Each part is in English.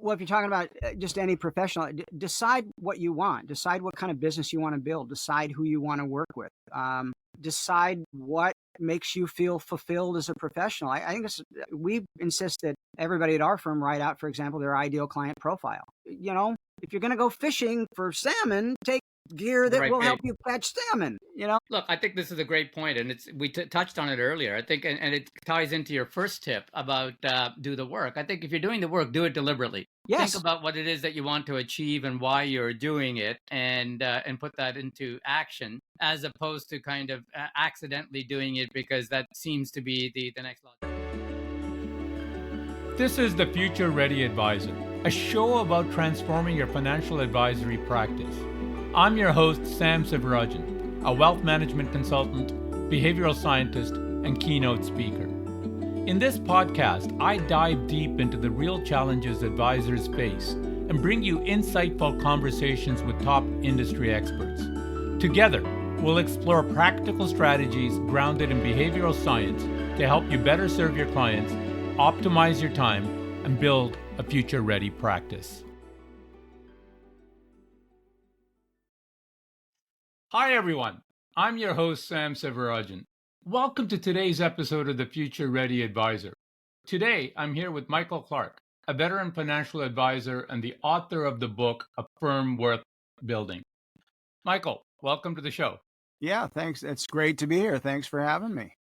Well, if you're talking about just any professional, decide what you want. Decide what kind of business you want to build. Decide who you want to work with. Decide what makes you feel fulfilled as a professional. I think we insist that everybody at our firm write out, for example, their ideal client profile. If you're going to go fishing for salmon, take gear that will help you catch salmon. Look, I think this is a great point, and we touched on it earlier. I think, and it ties into your first tip about do the work. I think if you're doing the work, do it deliberately. Yes. Think about what it is that you want to achieve and why you're doing it, and put that into action, as opposed to kind of accidentally doing it because that seems to be the next logic. This is the Future Ready Advisor, a show about transforming your financial advisory practice. I'm your host, Sam Sivarajan, a wealth management consultant, behavioral scientist, and keynote speaker. In this podcast, I dive deep into the real challenges advisors face and bring you insightful conversations with top industry experts. Together, we'll explore practical strategies grounded in behavioral science to help you better serve your clients, optimize your time, and build a future-ready practice. Hi, everyone. I'm your host, Sam Sivarajan. Welcome to today's episode of the Future Ready Advisor. Today, I'm here with Michael Clarke, a veteran financial advisor and the author of the book, A Firm Worth Building. Michael, welcome to the show. Yeah, thanks. It's great to be here. Thanks for having me.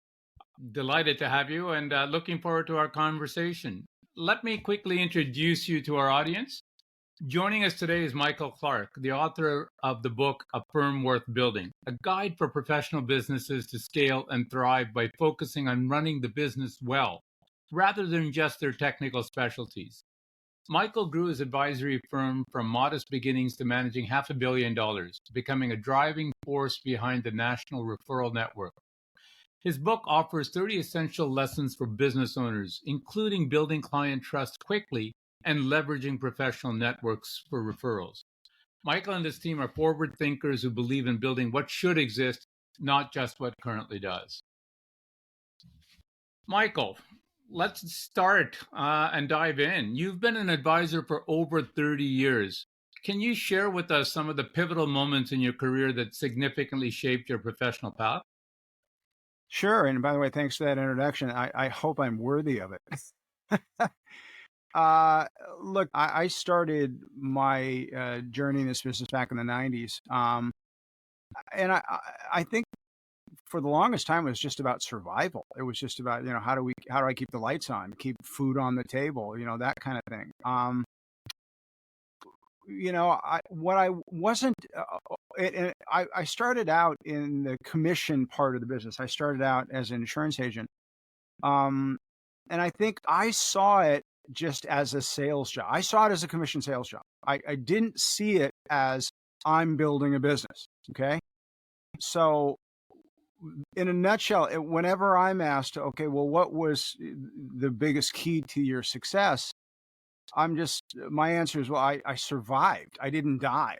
Delighted to have you and looking forward to our conversation. Let me quickly introduce you to our audience. Joining us today is Michael Clarke, the author of the book, A Firm Worth Building, a guide for professional businesses to scale and thrive by focusing on running the business well, rather than just their technical specialties. Michael grew his advisory firm from modest beginnings to managing $500 million, becoming a driving force behind the national referral network. His book offers 30 essential lessons for business owners, including building client trust quickly and leveraging professional networks for referrals. Michael and his team are forward thinkers who believe in building what should exist, not just what currently does. Michael, let's start and dive in. You've been an advisor for over 30 years. Can you share with us some of the pivotal moments in your career that significantly shaped your professional path? Sure. And by the way, thanks for that introduction. I hope I'm worthy of it. Look, I started my journey in this business back in the 90s. And I think for the longest time, it was just about survival. It was just about, how do I keep the lights on, keep food on the table, that kind of thing. I started out in the commission part of the business. I started out as an insurance agent. And I think I saw it just as a sales job. I saw it as a commission sales job. I didn't see it as I'm building a business. Okay. So in a nutshell, whenever I'm asked, okay, well, what was the biggest key to your success? My answer is, well, I survived. I didn't die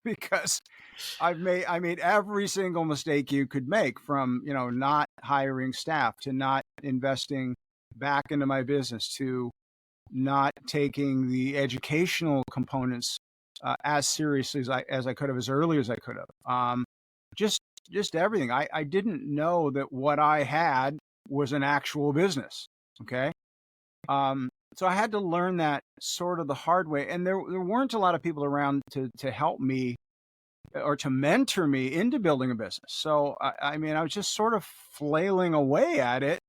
because I made every single mistake you could make, from, not hiring staff to not investing back into my business to not taking the educational components as seriously as I could have, as early as I could have. Just everything. I didn't know that what I had was an actual business. Okay. So I had to learn that sort of the hard way. And there weren't a lot of people around to help me or to mentor me into building a business. So, I was just sort of flailing away at it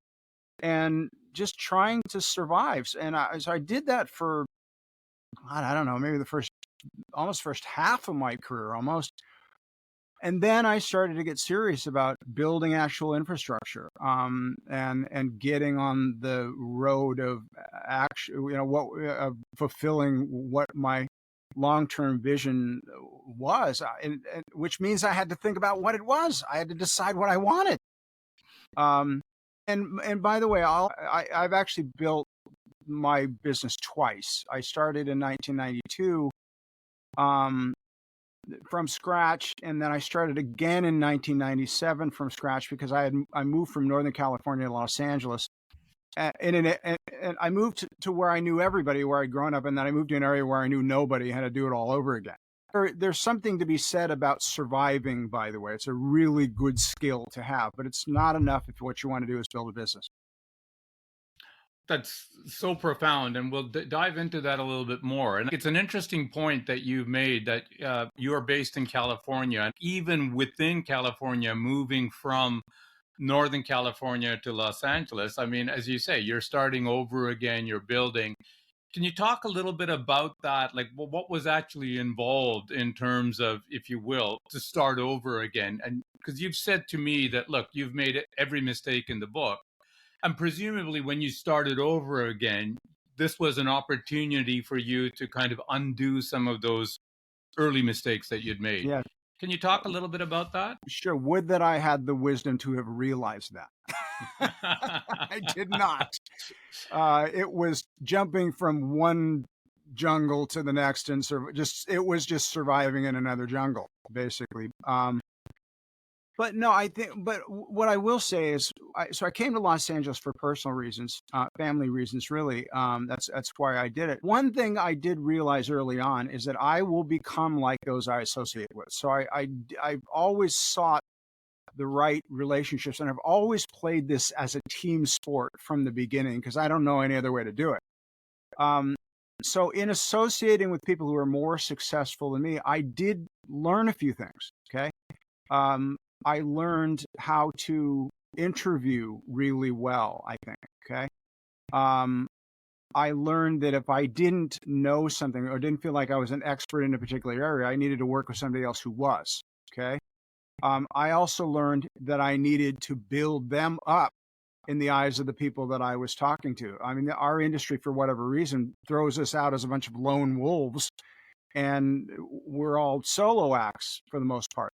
and just trying to survive. And so I did that for, I don't know, maybe the first half of my career almost. And then I started to get serious about building actual infrastructure, and getting on the road of fulfilling what my long-term vision was, and which means I had to think about what it was. I had to decide what I wanted. And by the way, I've actually built my business twice. I started in 1992. From scratch, and then I started again in 1997 from scratch because I moved from Northern California to Los Angeles And I moved to where I knew everybody, where I'd grown up, and then I moved to an area where I knew nobody, and had to do it all over again. There's something to be said about surviving, by the way. It's a really good skill to have, but it's not enough if what you want to do is build a business. That's so profound, and we'll dive into that a little bit more. And it's an interesting point that you've made, that you are based in California, and even within California, moving from Northern California to Los Angeles. I mean, as you say, you're starting over again, you're building. Can you talk a little bit about that? Like, well, what was actually involved in terms of, if you will, to start over again? And because you've said to me that, look, you've made every mistake in the book. And presumably, when you started over again, this was an opportunity for you to kind of undo some of those early mistakes that you'd made. Yeah, Can you talk a little bit about that? sure. Would that I had the wisdom to have realized that. I did not. It was jumping from one jungle to the next, and it was just surviving in another jungle, basically. But no, but what I will say is, so I came to Los Angeles for personal reasons, family reasons, really. That's why I did it. One thing I did realize early on is that I will become like those I associate with. So I've always sought the right relationships, and I've always played this as a team sport from the beginning, because I don't know any other way to do it. So in associating with people who are more successful than me, I did learn a few things. Okay. I learned how to interview really well, I think. Okay. I learned that if I didn't know something or didn't feel like I was an expert in a particular area, I needed to work with somebody else who was. Okay. I also learned that I needed to build them up in the eyes of the people that I was talking to. I mean, our industry, for whatever reason, throws us out as a bunch of lone wolves, and we're all solo acts for the most part.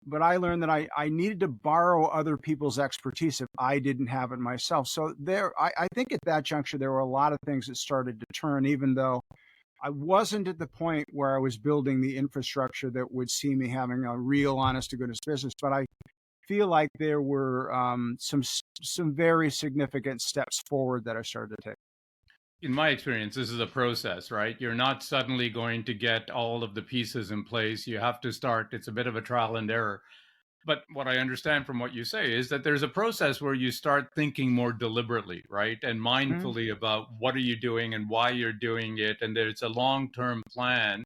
But I learned that I needed to borrow other people's expertise if I didn't have it myself. So I think at that juncture, there were a lot of things that started to turn, even though I wasn't at the point where I was building the infrastructure that would see me having a real, honest to goodness business. But I feel like there were some very significant steps forward that I started to take. In my experience, this is a process, right? You're not suddenly going to get all of the pieces in place. You have to start. It's a bit of a trial and error. But what I understand from what you say is that there's a process where you start thinking more deliberately, right? And mindfully about what are you doing and why you're doing it. And there's a long-term plan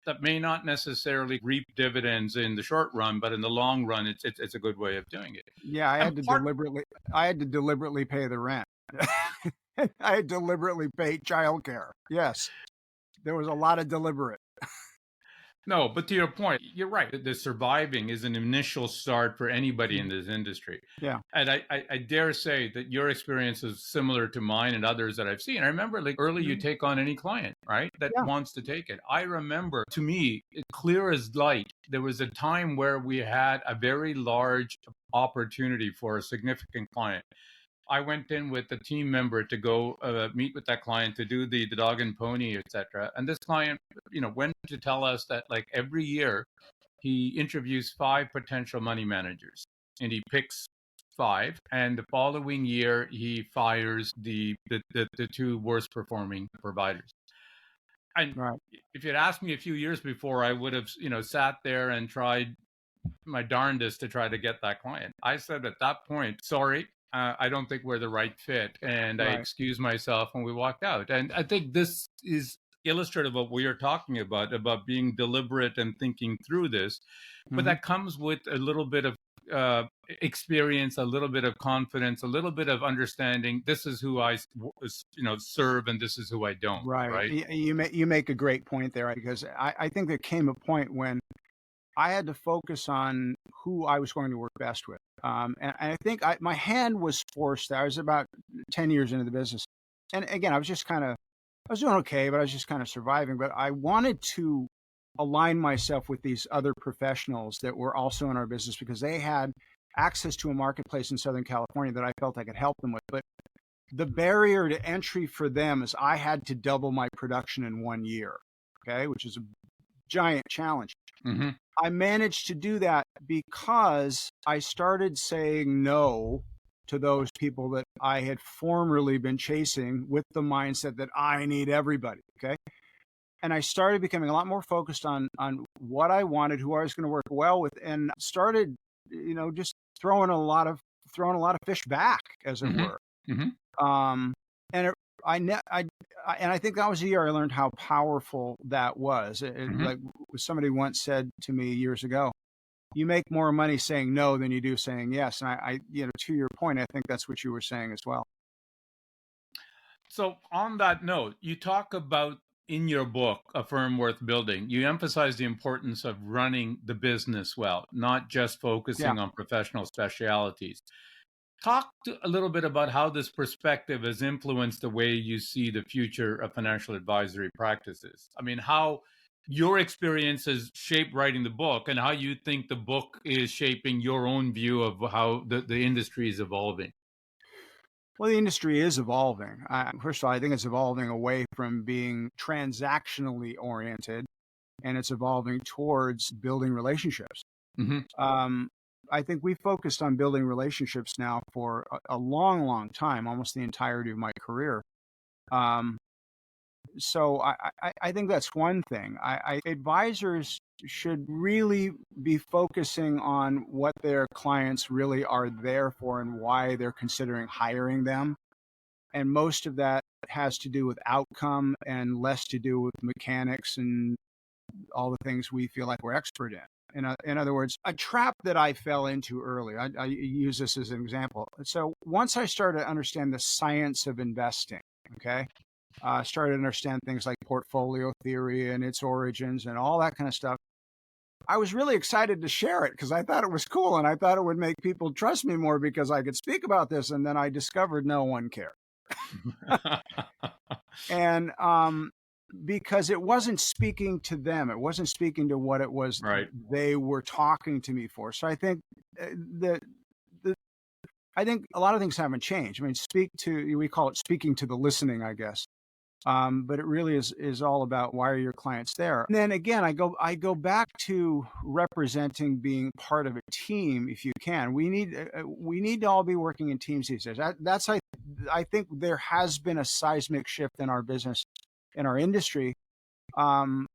that may not necessarily reap dividends in the short run, but in the long run, it's a good way of doing it. Yeah, I had to deliberately pay the rent. I had deliberately paid childcare. Yes, there was a lot of deliberate. No, but to your point, you're right. The surviving is an initial start for anybody in this industry. Yeah. And I dare say that your experience is similar to mine and others that I've seen. I remember, like, early you take on any client, right, that wants to take it. I remember, to me, clear as light, there was a time where we had a very large opportunity for a significant client. I went in with a team member to go meet with that client to do the dog and pony, etc. And this client, went to tell us that, like, every year he interviews 5 potential money managers, and he picks 5. And the following year he fires the 2 worst performing providers. And if you'd asked me a few years before, I would have, sat there and tried my darndest to try to get that client. I said at that point, sorry, I don't think we're the right fit. And I excused myself and we walked out. And I think this is illustrative of what we are talking about being deliberate and thinking through this. But that comes with a little bit of experience, a little bit of confidence, a little bit of understanding. This is who I, serve, and this is who I don't. Right. You make a great point there, because I think there came a point when I had to focus on who I was going to work best with. And I think my hand was forced. I was about 10 years into the business. And again, I was doing okay, but I was just kind of surviving. But I wanted to align myself with these other professionals that were also in our business, because they had access to a marketplace in Southern California that I felt I could help them with. But the barrier to entry for them is I had to double my production in 1 year, okay, which is a giant challenge. I managed to do that because I started saying no to those people that I had formerly been chasing with the mindset that I need everybody. Okay. And I started becoming a lot more focused on what I wanted, who I was going to work well with, and started, just throwing a lot of fish back, as it Mm-hmm. were. Mm-hmm. And it, and I think that was the year I learned how powerful that was. Mm-hmm. Like somebody once said to me years ago, "You make more money saying no than you do saying yes." And to your point, I think that's what you were saying as well. So, on that note, you talk about in your book, A Firm Worth Building, you emphasize the importance of running the business well, not just Yeah. focusing on professional specialities. A little bit about how this perspective has influenced the way you see the future of financial advisory practices. I mean, how your experiences shape writing the book and how you think the book is shaping your own view of how the industry is evolving. Well, the industry is evolving. First of all, I think it's evolving away from being transactionally oriented, and it's evolving towards building relationships. Mm-hmm. Um, I think we focused on building relationships now for a long, long time, almost the entirety of my career. Um, so I think that's one thing. Advisors should really be focusing on what their clients really are there for and why they're considering hiring them. And most of that has to do with outcome and less to do with mechanics and all the things we feel like we're expert in. In other words, a trap that I fell into early, I use this as an example. So once I started to understand the science of investing, okay, started to understand things like portfolio theory and its origins and all that kind of stuff, I was really excited to share it because I thought it was cool and I thought it would make people trust me more because I could speak about this. And then I discovered no one cared. And because it wasn't speaking to them, it wasn't speaking to what it was Right. they were talking to me for. So I think that I think a lot of things haven't changed. I mean, we call it speaking to the listening, I guess. But it really is all about why are your clients there. And then again, I go back to representing being part of a team. If you can, we need to all be working in teams these days. I think there has been a seismic shift in our business, in our industry, um,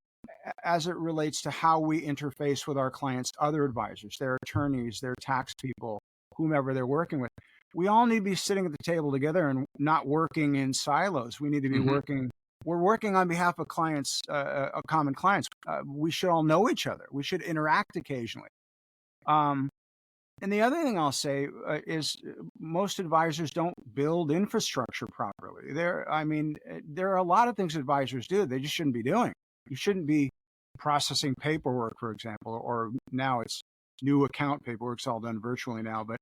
as it relates to how we interface with our clients, other advisors, their attorneys, their tax people, whomever they're working with. We all need to be sitting at the table together and not working in silos. We need to be Mm-hmm. we're working on behalf of clients, common clients. We should all know each other. We should interact occasionally. Um, and the other thing I'll say is most advisors don't build infrastructure properly. There are a lot of things advisors do they just shouldn't be doing. You shouldn't be processing paperwork, for example, or now it's new account paperwork's all done virtually now. But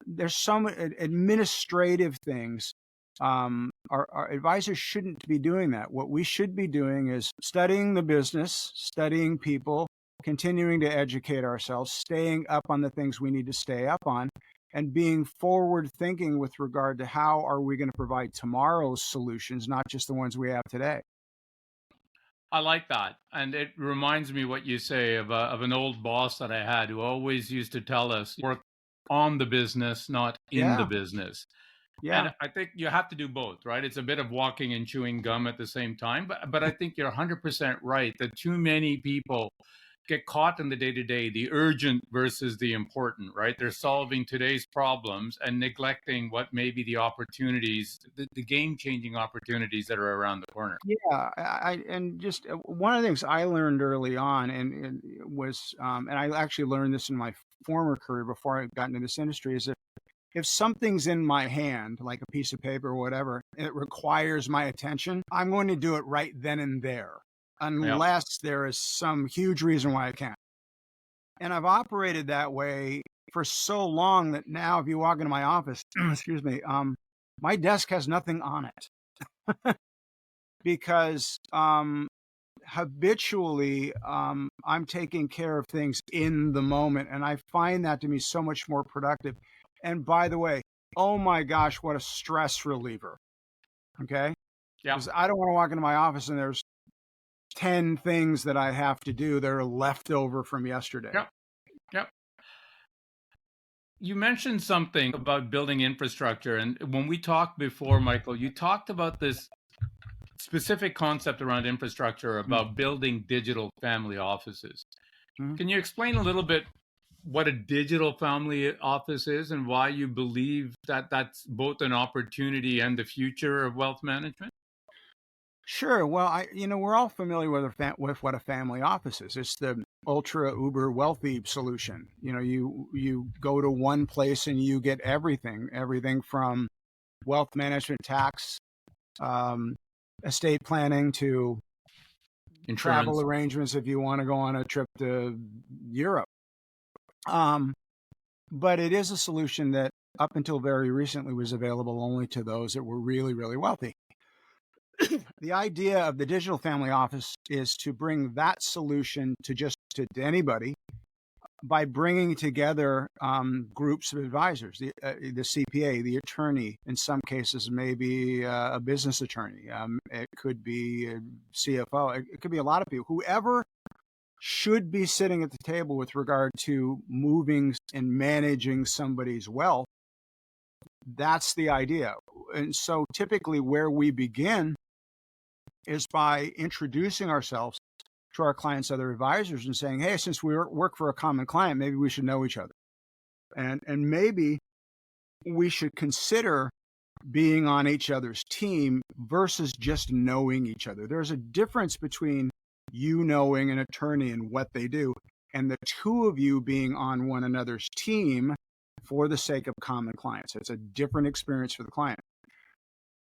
there's some administrative things. Our advisors shouldn't be doing that. What we should be doing is studying the business, studying people, continuing to educate ourselves, staying up on the things we need to stay up on, and being forward thinking with regard to how are we going to provide tomorrow's solutions, not just the ones we have today. I like that. And it reminds me what you say of an old boss that I had who always used to tell us work on the business, not in the Yeah, business. yeah. And I think you have to do both, right? It's a bit of walking and chewing gum at the same time. But I think you're 100% right that too many people get caught in the day to day, the urgent versus the important, right? They're solving today's problems and neglecting what may be the opportunities, the game changing opportunities that are around the corner. Yeah, and just one of the things I learned early on, and it was, and I actually learned this in my former career before I got into this industry, is that if something's in my hand, like a piece of paper or whatever, and it requires my attention, I'm going to do it right then and there, Yeah. unless there is some huge reason why I can't. And I've operated that way for so long that now, if you walk into my office, excuse me, my desk has nothing on it because habitually I'm taking care of things in the moment, and I find that to be so much more productive. And by the way, oh my gosh, what a stress reliever. Okay. Yeah. Because I don't want to walk into my office and there's 10 things that I have to do that are left over from yesterday. Yep. Yep. You mentioned something about building infrastructure. And when we talked before, Michael, you talked about this specific concept around infrastructure about building digital family offices. Mhm. Can you explain a little bit what a digital family office is and why you believe that that's both an opportunity and the future of wealth management? Sure. Well, we're all familiar with with what a family office is. It's the ultra uber wealthy solution. You go to one place and you get everything from wealth management, tax, um, estate planning to travel Insurance. arrangements if you want to go on a trip to Europe. Um, but it is a solution that up until very recently was available only to those that were really, really wealthy. The idea of the digital family office is to bring that solution to anybody by bringing together groups of advisors, the CPA, the attorney, in some cases maybe a business attorney. It could be a CFO. It could be a lot of people. Whoever should be sitting at the table with regard to moving and managing somebody's wealth. That's the idea. And so typically where we begin is by introducing ourselves to our clients' other advisors and saying, hey, since we work for a common client, maybe we should know each other. And maybe we should consider being on each other's team versus just knowing each other. There's a difference between you knowing an attorney and what they do and the two of you being on one another's team for the sake of common clients. It's a different experience for the client.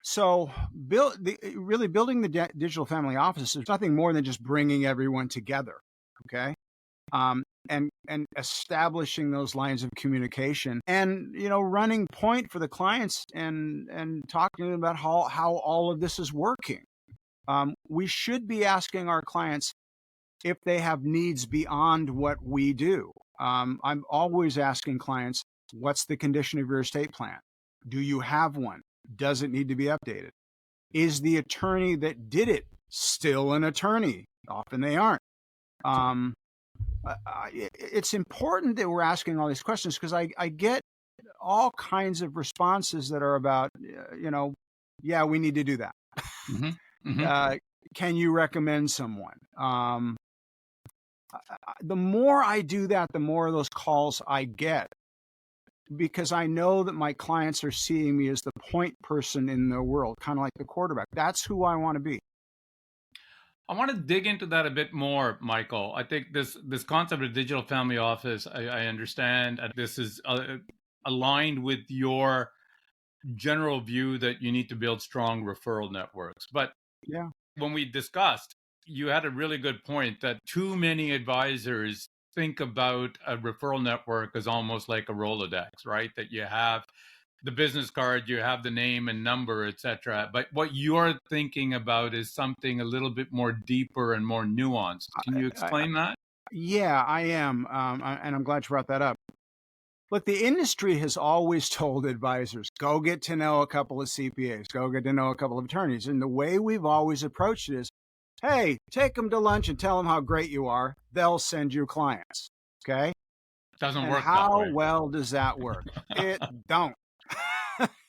So really building the digital family office is nothing more than just bringing everyone together, okay? And establishing those lines of communication and, running point for the clients and talking to them about how all of this is working. We should be asking our clients if they have needs beyond what we do. I'm always asking clients, what's the condition of your estate plan? Do you have one? Does it need to be updated? Is the attorney that did it still an attorney? Often they aren't. It's important that we're asking all these questions because I get all kinds of responses that are about, yeah, we need to do that. Mm-hmm. Mm-hmm. Can you recommend someone? The more I do that, the more of those calls I get because I know that my clients are seeing me as the point person in the world, kind of like the quarterback. That's who I want to be. I want to dig into that a bit more, Michael. I think this concept of digital family office, I understand. This is aligned with your general view that you need to build strong referral networks. But yeah, when we discussed, you had a really good point that too many advisors think about a referral network as almost like a Rolodex, right? That you have the business card, you have the name and number, etc. But what you're thinking about is something a little bit more deeper and more nuanced. Can you explain that? Yeah, I am. And I'm glad you brought that up. Look, the industry has always told advisors, go get to know a couple of CPAs, go get to know a couple of attorneys. And the way we've always approached it is, hey, take them to lunch and tell them how great you are. They'll send you clients. Okay. Doesn't And work that how way. well does that work? It don't.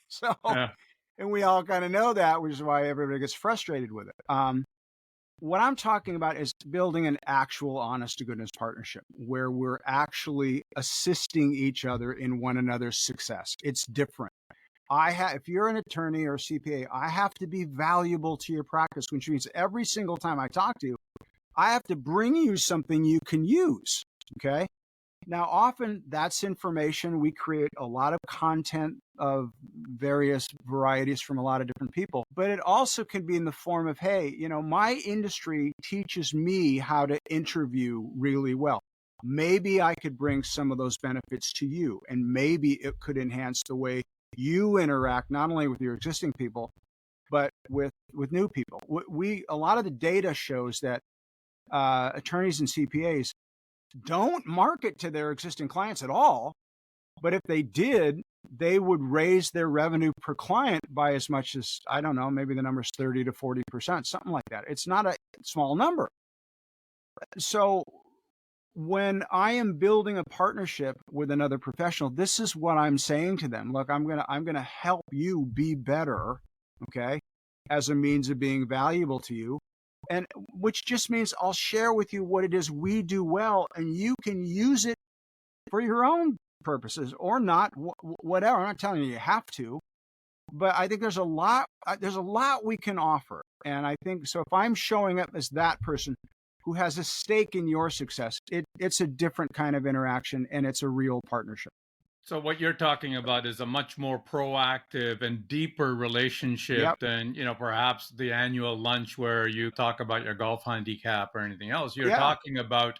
So, Yeah. and we all kind of know that, which is why everybody gets frustrated with it. What I'm talking about is building an actual honest to goodness partnership where we're actually assisting each other in one another's success. It's different. If you're an attorney or a CPA, I have to be valuable to your practice, which means every single time I talk to you, I have to bring you something you can use. Okay. Now, often that's information. We create a lot of content of various varieties from a lot of different people, but it also can be in the form of, hey, my industry teaches me how to interview really well. Maybe I could bring some of those benefits to you, and maybe it could enhance the way you interact, not only with your existing people, but with new people. A lot of the data shows that attorneys and CPAs don't market to their existing clients at all. But if they did, they would raise their revenue per client by as much as, I don't know, maybe the number is 30 to 40%, something like that. It's not a small number. So when I am building a partnership with another professional, this is what I'm saying to them. Look, I'm gonna help you be better, okay, as a means of being valuable to you. And which just means I'll share with you what it is we do well, and you can use it for your own purposes or not, whatever. I'm not telling you you have to, but I think there's a lot we can offer. And I think so if I'm showing up as that person who has a stake in your success, it's a different kind of interaction, and it's a real partnership. So what you're talking about is a much more proactive and deeper relationship Yep. than, perhaps the annual lunch where you talk about your golf handicap or anything else. You're Yeah. talking about,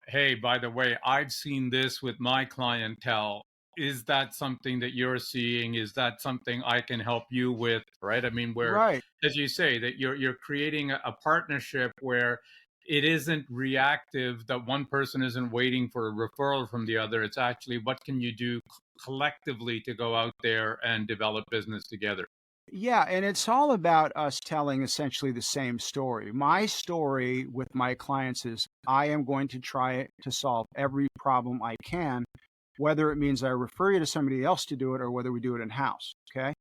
hey, by the way, I've seen this with my clientele. Is that something that you're seeing? Is that something I can help you with? Right. I mean, where, Right. as you say, that you're creating a partnership where it isn't reactive, that one person isn't waiting for a referral from the other. It's actually, what can you do collectively to go out there and develop business together? Yeah, and it's all about us telling essentially the same story. My story with my clients is I am going to try to solve every problem I can, whether it means I refer you to somebody else to do it or whether we do it in house. Okay.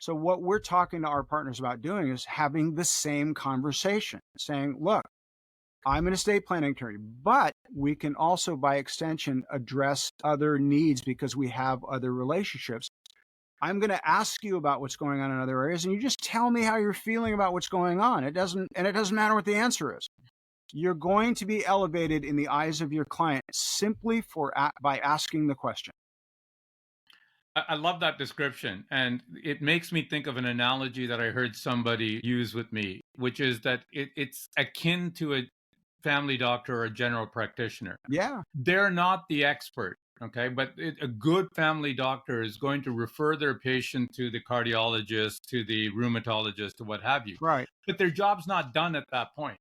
So, what we're talking to our partners about doing is having the same conversation, saying, look, I'm an estate planning attorney, but we can also, by extension, address other needs because we have other relationships. I'm going to ask you about what's going on in other areas, and you just tell me how you're feeling about what's going on. It doesn't matter what the answer is. You're going to be elevated in the eyes of your client simply by asking the question. I love that description. And it makes me think of an analogy that I heard somebody use with me, which is that it's akin to a family doctor or a general practitioner. Yeah, They're not the expert. Okay. But a good family doctor is going to refer their patient to the cardiologist, to the rheumatologist, to what have you. right. But their job's not done at that point.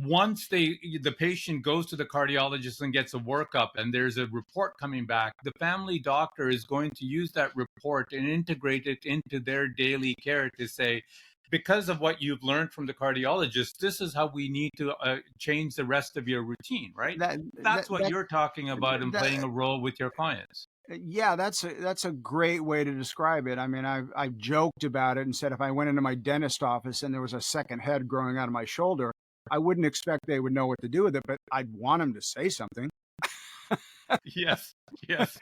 Once the patient goes to the cardiologist and gets a workup and there's a report coming back, the family doctor is going to use that report and integrate it into their daily care to say, because of what you've learned from the cardiologist, this is how we need to change the rest of your routine, right? That That's that what that, you're talking about and playing that a role with your clients. yeah, that's a great way to describe it. I mean, I've joked about it and said if I went into my dentist office and there was a second head growing out of my shoulder, I wouldn't expect they would know what to do with it, but I'd want them to say something. Yes, yes.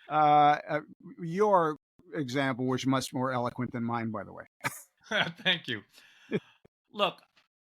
Uh, uh, your example was much more eloquent than mine, by the way. Thank you. Look,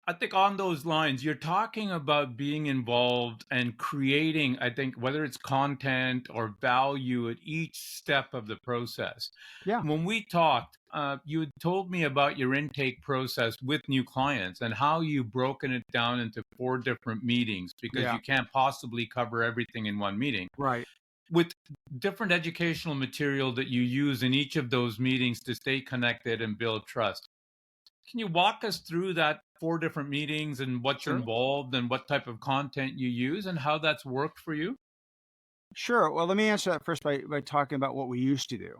I think on those lines, you're talking about being involved and creating, I think, whether it's content or value at each step of the process. Yeah, When we talked, you had told me about your intake process with new clients and how you've broken it down into 4 different meetings because yeah, you can't possibly cover everything in one meeting. right. With different educational material that you use in each of those meetings to stay connected and build trust. Can you walk us through that 4 different meetings and what's Sure. involved and what type of content you use and how that's worked for you? Sure. Well, let me answer that first by talking about what we used to do,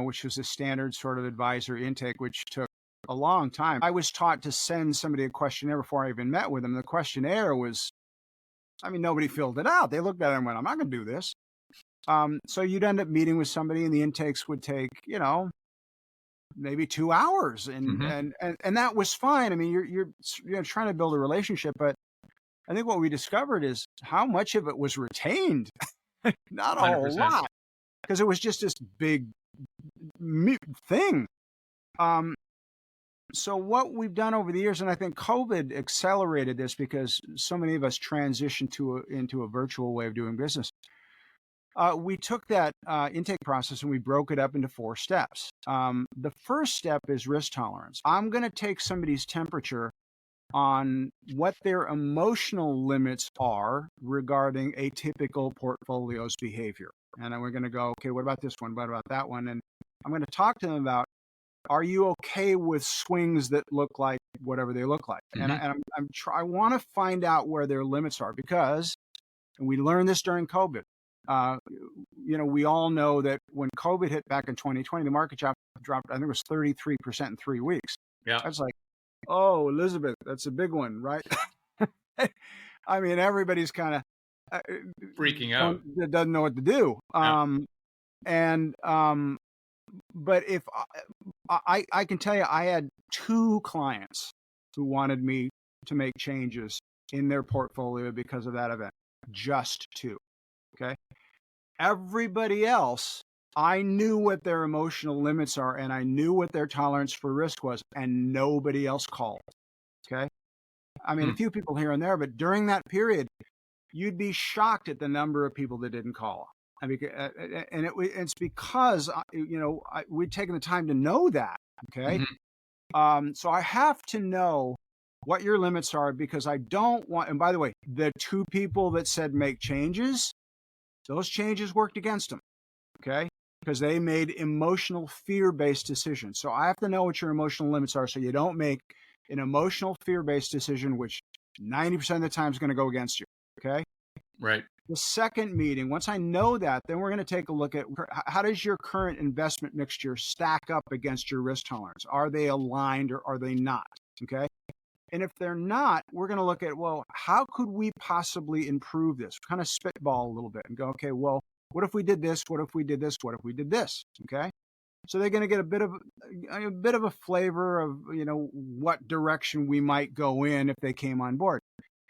which was a standard sort of advisor intake, which took a long time. I was taught to send somebody a questionnaire before I even met with them. The questionnaire was, I mean, nobody filled it out. They looked at it and went, I'm not going to do this. So you'd end up meeting with somebody, and the intakes would take, maybe 2 hours, and Hmm. and that was fine. I mean, you're trying to build a relationship, but I think what we discovered is how much of it was retained. Not a whole 100%. lot, because it was just this big thing. Um, so what we've done over the years, and I think COVID accelerated this because so many of us transitioned into a virtual way of doing business. We took that intake process and we broke it up into 4 steps. The first step is risk tolerance. I'm going to take somebody's temperature on what their emotional limits are regarding a typical portfolio's behavior. And then we're going to go, okay, what about this one? What about that one? And I'm going to talk to them about, are you okay with swings that look like whatever they look like? And, Hmm. I want to find out where their limits are because, and we learned this during COVID. Uh, we all know that when COVID hit back in 2020, the market dropped, I think it was 33% in 3 weeks. Yeah. That's like, oh, Elizabeth, that's a big one, right? I mean, everybody's kind of, freaking out. that doesn't know what to do. Yeah. And but if I can tell you, I had 2 clients who wanted me to make changes in their portfolio because of that event. Just 2. Okay. Everybody else, I knew what their emotional limits are and I knew what their tolerance for risk was, and nobody else called. Okay. I mean, a few people here and there, but during that period, you'd be shocked at the number of people that didn't call. I mean, and it's because we'd taken the time to know that. Okay. So I have to know what your limits are, because I don't want. And by the way, the 2 people that said make changes, those changes worked against them. Okay. Because they made emotional fear-based decisions. So I have to know what your emotional limits are, so you don't make an emotional fear-based decision, which 90% of the time is going to go against you. Okay. Right. The second meeting, once I know that, then we're going to take a look at how does your current investment mixture stack up against your risk tolerance? Are they aligned or are they not? Okay. And if they're not, we're going to look at, well, how could we possibly improve this? Kind of spitball a little bit and go, okay, well, what if we did this? What if we did this? What if we did this? Okay. So they're going to get a bit of a flavor of, what direction we might go in if they came on board.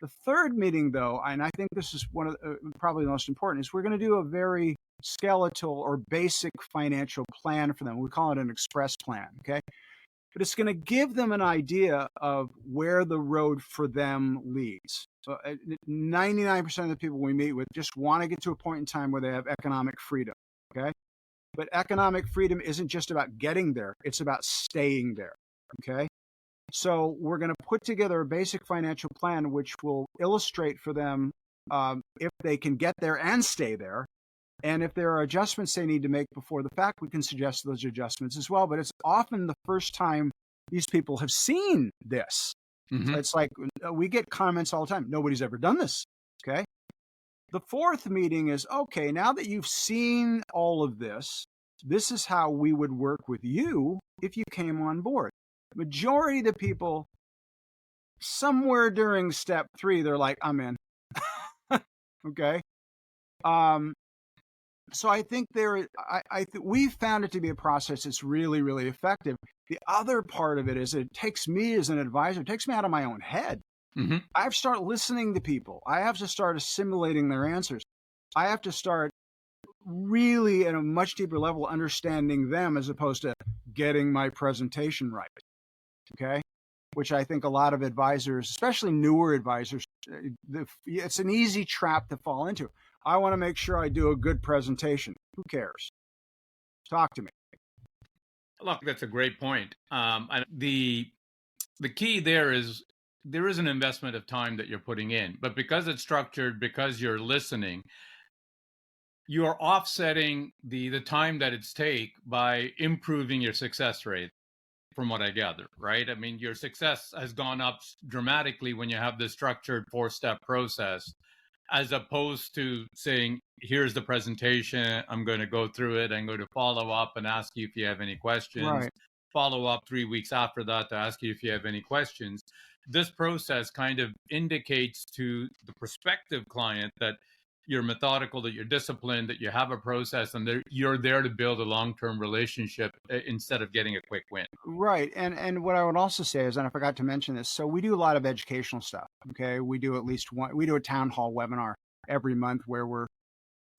The third meeting, though, and I think this is one of probably the most important, is we're going to do a very skeletal or basic financial plan for them. We call it an express plan. Okay. But it's going to give them an idea of where the road for them leads. So 99% of the people we meet with just want to get to a point in time where they have economic freedom. Okay. But economic freedom isn't just about getting there. It's about staying there. Okay. So we're going to put together a basic financial plan, which will illustrate for them if they can get there and stay there. And if there are adjustments they need to make before the fact, we can suggest those adjustments as well. But it's often the first time these people have seen this. So it's like we get comments all the time. Nobody's ever done this. Okay. The fourth meeting is, okay, now that you've seen all of this, this is how we would work with you if you came on board. Majority of the people, somewhere during step 3, they're like, I'm in. Okay. So I think we found it to be a process that's really, really effective. The other part of it is it takes me as an advisor, it takes me out of my own head. I have to start listening to people. I have to start assimilating their answers. I have to start really at a much deeper level understanding them as opposed to getting my presentation right. Okay. Which I think a lot of advisors, especially newer advisors, it's an easy trap to fall into. I want to make sure I do a good presentation. Who cares? Talk to me. Look, that's a great point. The key there is an investment of time that you're putting in, but because it's structured, because you're listening, you are offsetting the time that it's take by improving your success rate, from what I gather, right? I mean, your success has gone up dramatically when you have this structured 4-step process, as opposed to saying, here's the presentation, I'm going to go through it, I'm going to follow up and ask you if you have any questions, Right. follow up 3 weeks after that to ask you if you have any questions. This process kind of indicates to the prospective client that you're methodical, that you're disciplined, that you have a process, and you're there to build a long-term relationship instead of getting a quick win. Right. And what I would also say is, and I forgot to mention this, so we do a lot of educational stuff. Okay. We do at least we do a town hall webinar every month where we're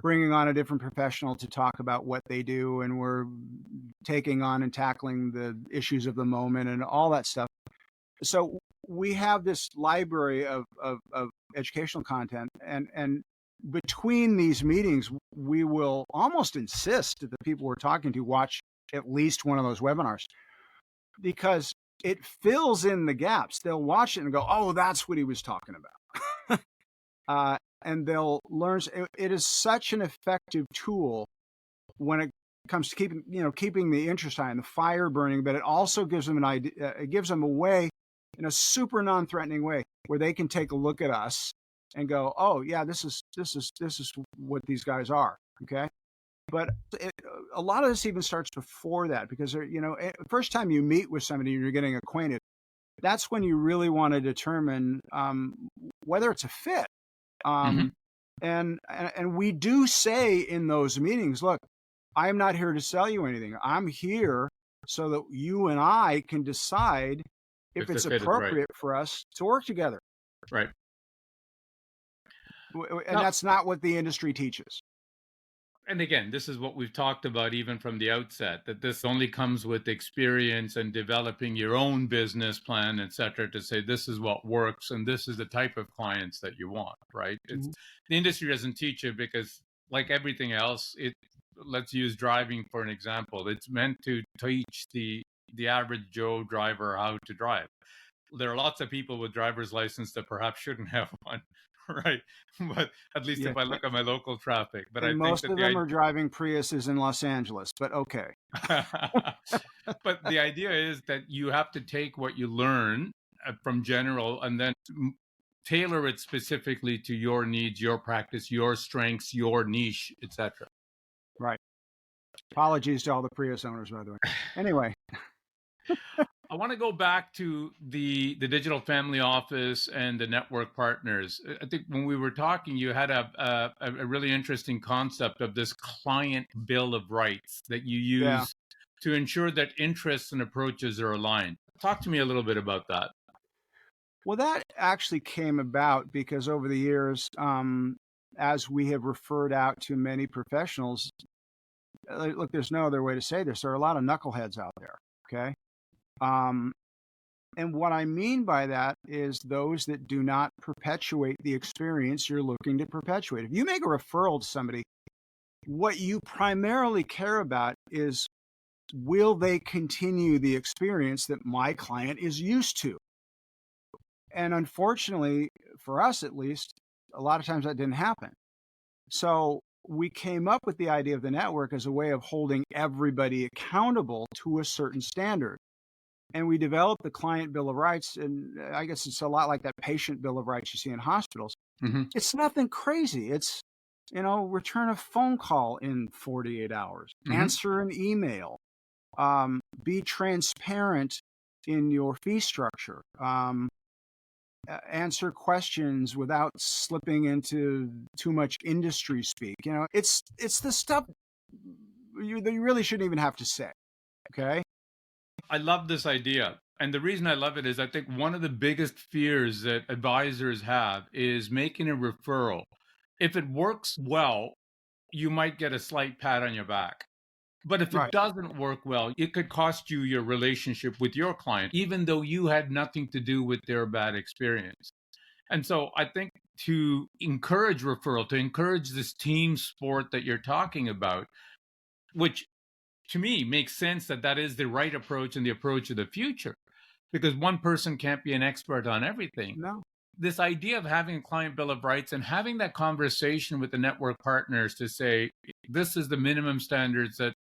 bringing on a different professional to talk about what they do, and we're taking on and tackling the issues of the moment and all that stuff. So we have this library of educational content, and between these meetings, we will almost insist that the people we're talking to watch at least one of those webinars, because it fills in the gaps. They'll watch it and go, oh, that's what he was talking about. And they'll learn. It is such an effective tool when it comes to keeping the interest high and the fire burning, but it also gives them an idea. It gives them a way, in a super non-threatening way, where they can take a look at us and go, oh yeah, this is what these guys are. Okay. But a lot of this even starts before that, because first time you meet with somebody and you're getting acquainted, that's when you really want to determine whether it's a fit. And we do say in those meetings, look, I am not here to sell you anything. I'm here so that you and I can decide if If the it's fit is right. appropriate for us to work together. Right. And Now, that's not what the industry teaches. and again, this is what we've talked about even from the outset, that this only comes with experience and developing your own business plan, et cetera, to say this is what works and this is the type of clients that you want, right? It's Mhm. the industry doesn't teach it because, like everything else, let's use driving for an example. It's meant to teach the average Joe driver how to drive. There are lots of people with driver's license that perhaps shouldn't have one, right? But at least Yeah. if I look at my local traffic, but I And think most that of them are driving Priuses in Los Angeles, but okay. but the idea is that you have to take what you learn from general and then tailor it specifically to your needs, your practice, your strengths, your niche, etc. Right. Apologies to all the Prius owners, by the way. Anyway. I want to go back to the digital family office and the network partners. I think when we were talking, you had a really interesting concept of this client bill of rights that you Yeah. use to ensure that interests and approaches are aligned. Talk to me a little bit about that. Well, that actually came about because over the years, as we have referred out to many professionals, look, there's no other way to say this. There are a lot of knuckleheads out there. Okay. Um, and what I mean by that is those that do not perpetuate the experience you're looking to perpetuate. If you make a referral to somebody, what you primarily care about is, will they continue the experience that my client is used to? And unfortunately, for us at least, a lot of times that didn't happen. So we came up with the idea of the network as a way of holding everybody accountable to a certain standard. And we developed the client bill of rights. And I guess it's a lot like that patient bill of rights you see in hospitals. Mm-hmm. It's nothing crazy. It's, return a phone call in 48 hours, Mm-hmm. answer an email, be transparent in your fee structure, answer questions without slipping into too much industry speak. It's the stuff that you really shouldn't even have to say. Okay. I love this idea. And the reason I love it is I think one of the biggest fears that advisors have is making a referral. If it works well, you might get a slight pat on your back. But if it Right. doesn't work well, it could cost you your relationship with your client, even though you had nothing to do with their bad experience. And so I think to encourage referral, to encourage this team sport that you're talking about, which to me makes sense that is the right approach and the approach of the future, because one person can't be an expert on everything. No. This idea of having a client bill of rights and having that conversation with the network partners to say, this is the minimum standards that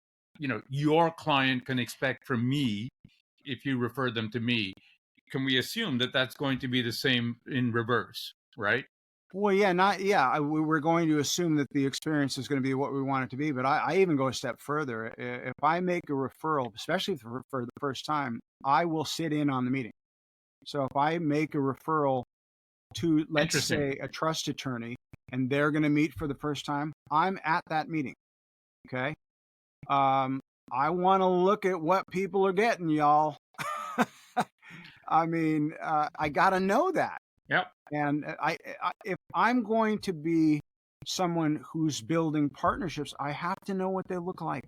your client can expect from me if you refer them to me. Can we assume that that's going to be the same in reverse, right? Well, yeah. We're going to assume that the experience is going to be what we want it to be. But I even go a step further. If I make a referral, especially for the first time, I will sit in on the meeting. So if I make a referral to, let's say, a trust attorney, and they're going to meet for the first time, I'm at that meeting. Okay. I want to look at what people are getting, y'all. I mean, I got to know that. Yep. And if I'm going to be someone who's building partnerships, I have to know what they look like,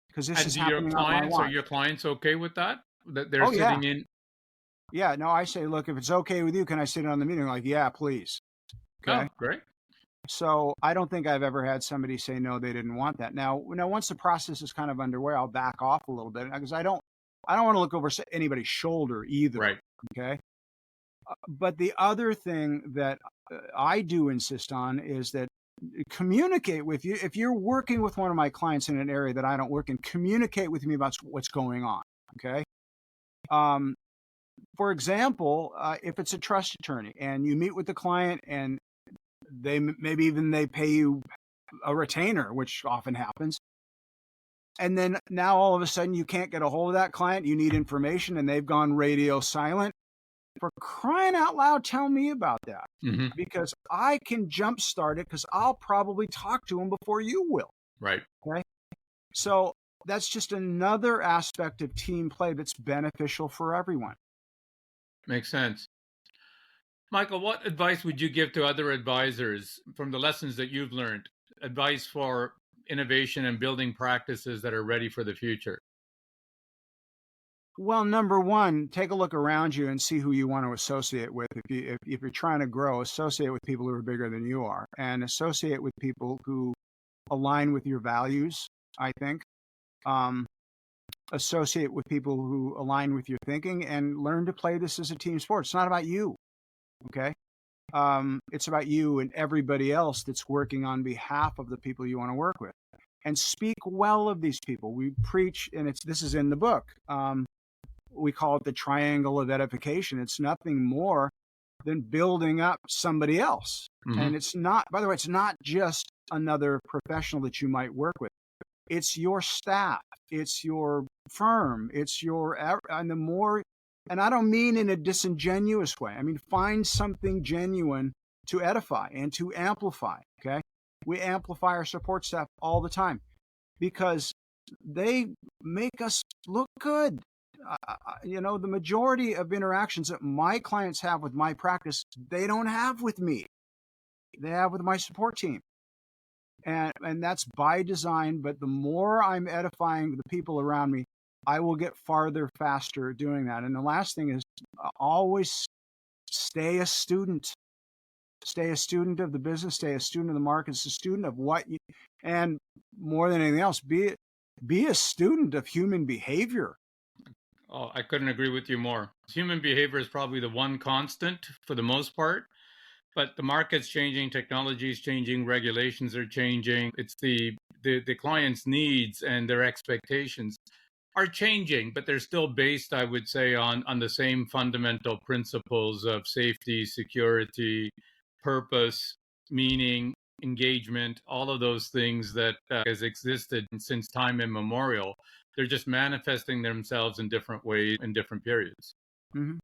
because this is happening on my watch. Are your clients okay with that? That they're Oh, sitting in? Yeah, no, I say, look, if it's okay with you, can I sit in on the meeting? Like, yeah, please. Okay. Oh, great. So I don't think I've ever had somebody say no, they didn't want that. Now, once the process is kind of underway, I'll back off a little bit, because I don't want to look over anybody's shoulder either. Right. Okay. But the other thing that I do insist on is that communicate with you. If you're working with one of my clients in an area that I don't work in, communicate with me about what's going on. Okay. For example, if it's a trust attorney and you meet with the client and they pay you a retainer, which often happens. And then now all of a sudden you can't get a hold of that client. You need information and they've gone radio silent. for crying out loud, tell me about that, Hmm. because I can jumpstart it, because I'll probably talk to them before you will. Right. Okay. So that's just another aspect of team play that's beneficial for everyone. Makes sense. Michael, what advice would you give to other advisors from the lessons that you've learned? Advice for innovation and building practices that are ready for the future? Well, number one, take a look around you and see who you want to associate with. If you're trying to grow, associate with people who are bigger than you are, and associate with people who align with your values. I think um, associate with people who align with your thinking, and learn to play this as a team sport. It's not about you, okay? It's about you and everybody else that's working on behalf of the people you want to work with. And speak well of these people. We preach, and this is in the book. We call it the triangle of edification. It's nothing more than building up somebody else. Mhm. And it's not, by the way, it's not just another professional that you might work with. It's your staff, it's your firm, it's your, and the more, and I don't mean in a disingenuous way. I mean, find something genuine to edify and to amplify. Okay. We amplify our support staff all the time because they make us look good. The majority of interactions that my clients have with my practice, they don't have with me. They have with my support team. And that's by design. But the more I'm edifying the people around me, I will get farther faster doing that. And the last thing is always stay a student. Stay a student of the business, stay a student of the markets, a student of what you, and more than anything else, be a student of human behavior. Oh, I couldn't agree with you more. Human behavior is probably the one constant for the most part, but the market's changing, technology is changing, regulations are changing. It's the client's needs and their expectations are changing, but they're still based, I would say, on the same fundamental principles of safety, security, purpose, meaning, engagement, all of those things that has existed since time immemorial. They're just manifesting themselves in different ways in different periods. Mm-hmm.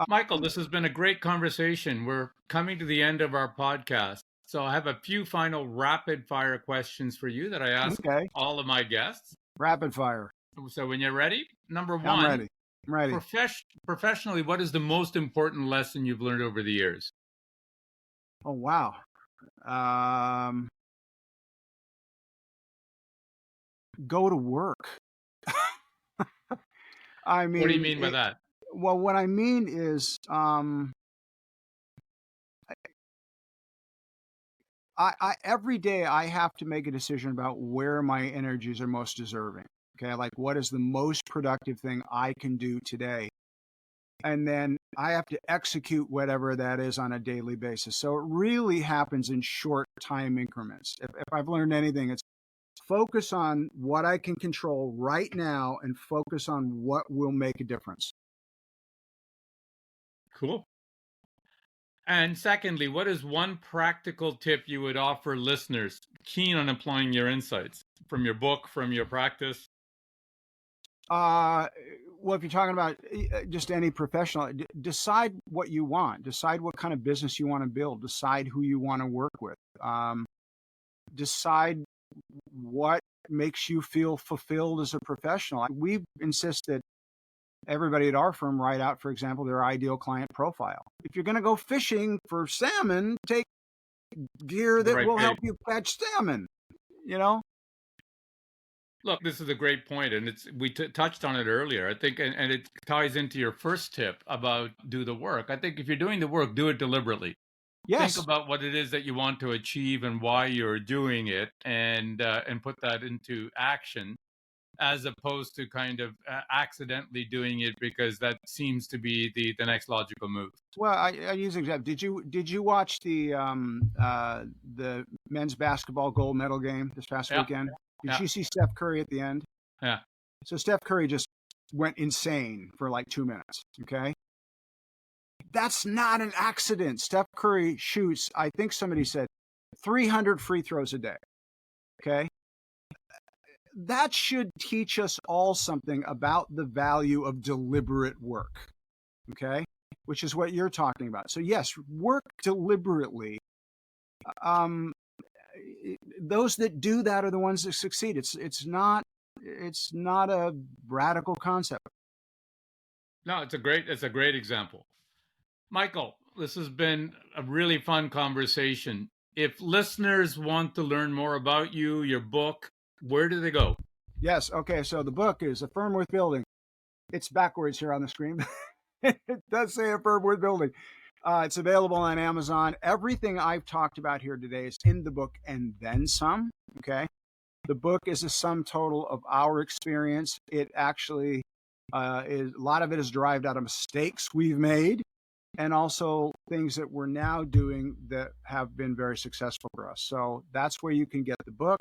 Michael, this has been a great conversation. We're coming to the end of our podcast. So I have a few final rapid fire questions for you that I ask all of my guests. Rapid fire. So when you're ready, number one. I'm ready. I'm ready. Professionally, what is the most important lesson you've learned over the years? Oh, wow. Go to work. I mean, what do you mean by that? Well, what I mean is, I every day I have to make a decision about where my energies are most deserving. Okay, like what is the most productive thing I can do today, and then I have to execute whatever that is on a daily basis. So it really happens in short time increments. If I've learned anything, it's focus on what I can control right now and focus on what will make a difference. Cool. And secondly, what is one practical tip you would offer listeners keen on applying your insights from your book, from your practice? Well, if you're talking about just any professional, decide what you want. Decide what kind of business you want to build. Decide who you want to work with. Decide what makes you feel fulfilled as a professional. We insist that everybody at our firm write out, for example, their ideal client profile. If you're going to go fishing for salmon, take gear that will help you catch salmon, Look, this is a great point, and we touched on it earlier. I think, and it ties into your first tip about do the work. I think if you're doing the work, do it deliberately. Yes. Think about what it is that you want to achieve and why you're doing it, and put that into action, as opposed to kind of accidentally doing it because that seems to be the next logical move. Well, I use an example. Did you watch the men's basketball gold medal game this past weekend? Did you see Steph Curry at the end? Yeah. So Steph Curry just went insane for like 2 minutes. Okay. That's not an accident. Steph Curry shoots, I think somebody said 300 free throws a day. Okay. That should teach us all something about the value of deliberate work. okay, which is what you're talking about. So yes, work deliberately. Um, those that do that are the ones that succeed. It's not a radical concept. No, it's a great example. Michael, this has been a really fun conversation. If listeners want to learn more about you, your book, where do they go? Yes. Okay. So the book is A Firm Worth Building. It's backwards here on the screen. It does say A Firm Worth Building. It's available on Amazon. Everything I've talked about here today is in the book and then some. Okay. The book is a sum total of our experience. It actually is a lot of it is derived out of mistakes we've made and also things that we're now doing that have been very successful for us. So that's where you can get the book.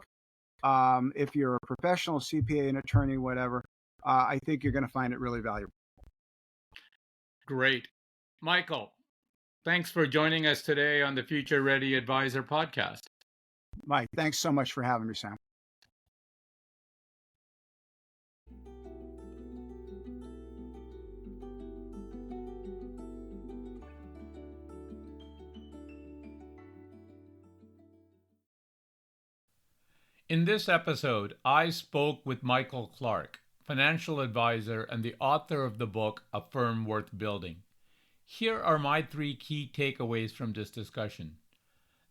If you're a professional CPA, an attorney, whatever, I think you're going to find it really valuable. Great. Michael, thanks for joining us today on the Future Ready Advisor podcast. Mike, thanks so much for having me, Sam. In this episode, I spoke with Michael Clarke, financial advisor and the author of the book, A Firm Worth Building. Here are my 3 key takeaways from this discussion.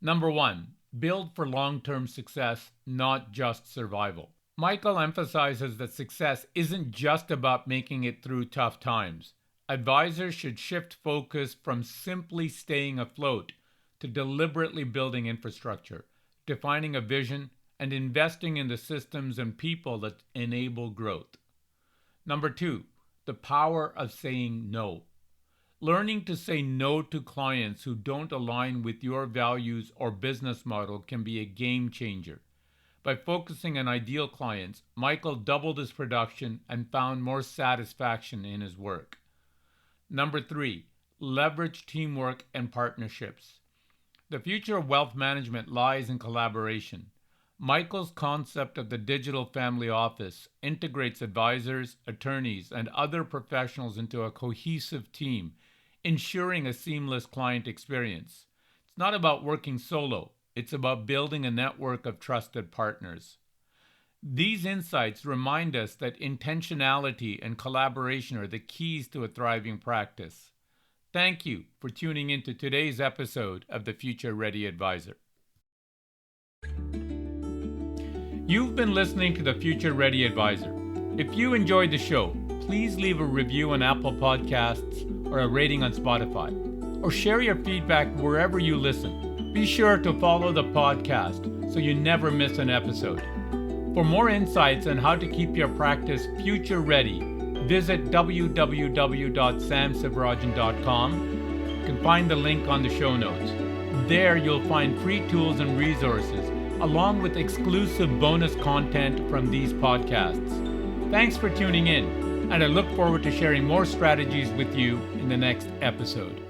Number 1, build for long-term success, not just survival. Michael emphasizes that success isn't just about making it through tough times. Advisors should shift focus from simply staying afloat to deliberately building infrastructure, defining a vision, and investing in the systems and people that enable growth. Number 2, the power of saying no. Learning to say no to clients who don't align with your values or business model can be a game changer. By focusing on ideal clients, Michael doubled his production and found more satisfaction in his work. Number 3, leverage teamwork and partnerships. The future of wealth management lies in collaboration. Michael's concept of the digital family office integrates advisors, attorneys, and other professionals into a cohesive team, ensuring a seamless client experience. It's not about working solo. It's about building a network of trusted partners. These insights remind us that intentionality and collaboration are the keys to a thriving practice. Thank you for tuning into today's episode of the Future Ready Advisor. You've been listening to the Future Ready Advisor. If you enjoyed the show, please leave a review on Apple Podcasts or a rating on Spotify, or share your feedback wherever you listen. Be sure to follow the podcast so you never miss an episode. For more insights on how to keep your practice future ready, visit www.samsivarajan.com. You can find the link on the show notes. There you'll find free tools and resources, along with exclusive bonus content from these podcasts. Thanks for tuning in, and I look forward to sharing more strategies with you in the next episode.